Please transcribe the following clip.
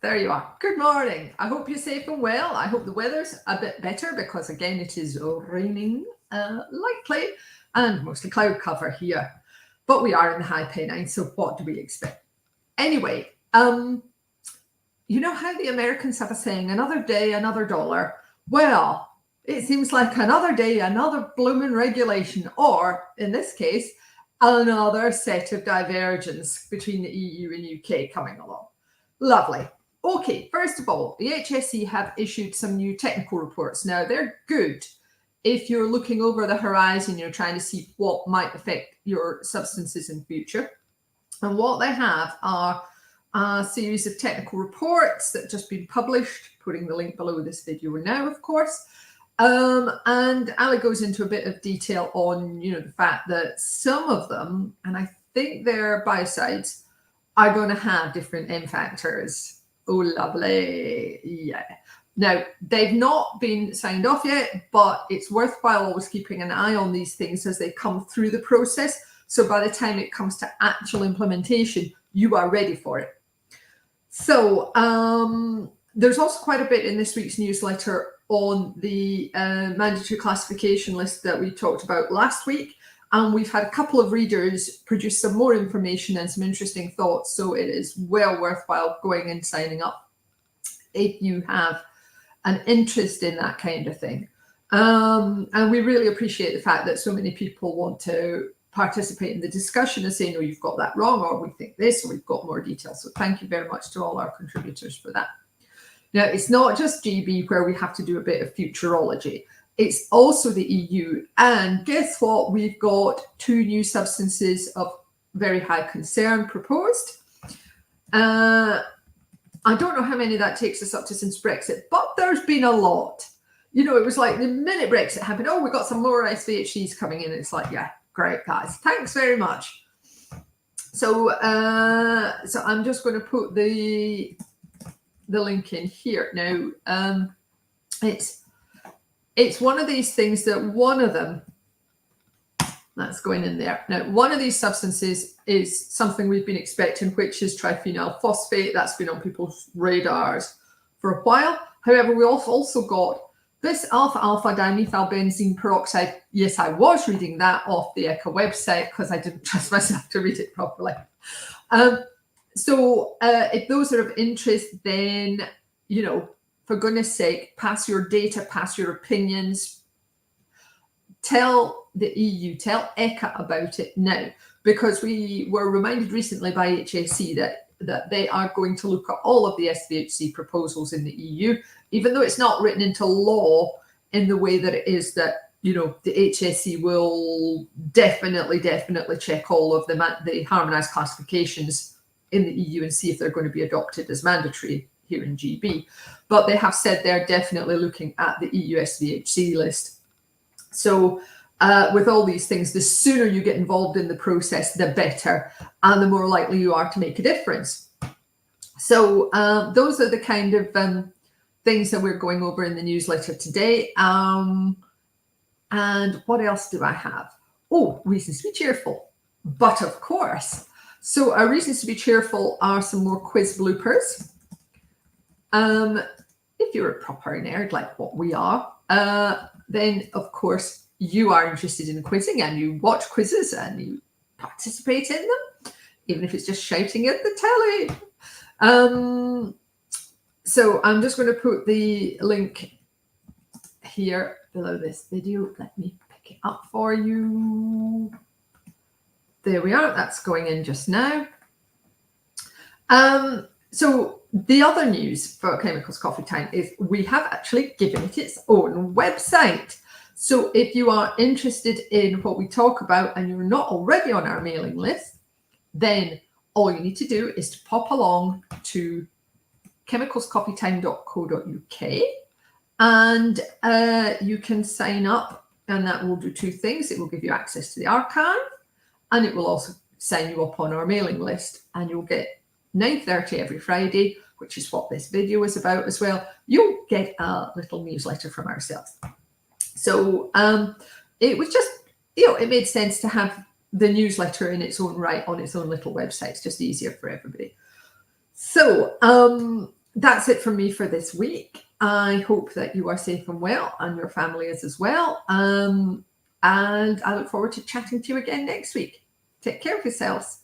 There you are. Good morning. I hope you're safe and well. I hope the weather's a bit better because, again, it is raining lightly and mostly cloud cover here. But we are in the high Pennines, so what do we expect? Anyway, you know how the Americans have a saying, another day, another dollar? Well, it seems like another day, another blooming regulation, or in this case, another set of divergence between the EU and UK coming along. Lovely. Okay, first of all, the HSE have issued some new technical reports. Now, they're good if you're looking over the horizon, you're trying to see what might affect your substances in future. And what they have are a series of technical reports that have just been published, putting the link below this video now, of course. And Ali goes into a bit of detail on, the fact that some of them, and I think they're biocides, are going to have different M factors. Oh, lovely. Yeah. Now, they've not been signed off yet, but it's worthwhile always keeping an eye on these things as they come through the process. So by the time it comes to actual implementation, you are ready for it. So there's also quite a bit in this week's newsletter on the mandatory classification list that we talked about last week. And we've had a couple of readers produce some more information and some interesting thoughts. So it is well worthwhile going and signing up if you have an interest in that kind of thing. And we really appreciate the fact that so many people want to participate in the discussion and say, no, you've got that wrong, or we think this, or we've got more details. So thank you very much to all our contributors for that. Now, it's not just GB where we have to do a bit of futurology. It's also the EU. And guess what? We've got 2 new substances of very high concern proposed. I don't know how many that takes us up to since Brexit, but there's been a lot. It was like the minute Brexit happened, oh, we got some more SVHCs coming in. It's like, yeah, great, guys. Thanks very much. So, so I'm just going to put the link in here. Now, it's one of these things that one of them, that's going in there. Now, one of these substances is something we've been expecting, which is triphenyl phosphate. That's been on people's radars for a while. However, we've also got this alpha-alpha dimethylbenzene peroxide. Yes, I was reading that off the ECHA website because I didn't trust myself to read it properly. So if those are of interest, then, for goodness sake, pass your data, pass your opinions. Tell the EU, tell ECHA about it now, because we were reminded recently by HSE that they are going to look at all of the SVHC proposals in the EU, even though it's not written into law in the way that it is that, the HSE will definitely check all of the harmonised classifications in the EU and see if they're going to be adopted as mandatory here in GB. But they have said they're definitely looking at the EU SVHC list. So with all these things, the sooner you get involved in the process, the better, and the more likely you are to make a difference. So those are the kind of things that we're going over in the newsletter today. And what else do I have? Oh, reasons to be cheerful. But of course, so our reasons to be cheerful are some more quiz bloopers. If you're a proper nerd like what we are, then of course you are interested in quizzing and you watch quizzes and you participate in them, even if it's just shouting at the telly. So I'm just going to put the link here below this video. Let me pick it up for you. There we are. That's going in just now. So the other news for Chemicals Coffee Time is we have actually given it its own website. So if you are interested in what we talk about and you're not already on our mailing list, then all you need to do is to pop along to chemicalscoffeetime.co.uk and you can sign up, and that will do 2 things. It will give you access to the archive and it will also sign you up on our mailing list, and you'll get 9:30 every Friday, which is what this video is about as well. You'll get a little newsletter from ourselves. So it was just, it made sense to have the newsletter in its own right on its own little website. It's just easier for everybody. So that's it from me for this week. I hope that you are safe and well, and your family is as well. And I look forward to chatting to you again next week. Take care of yourselves.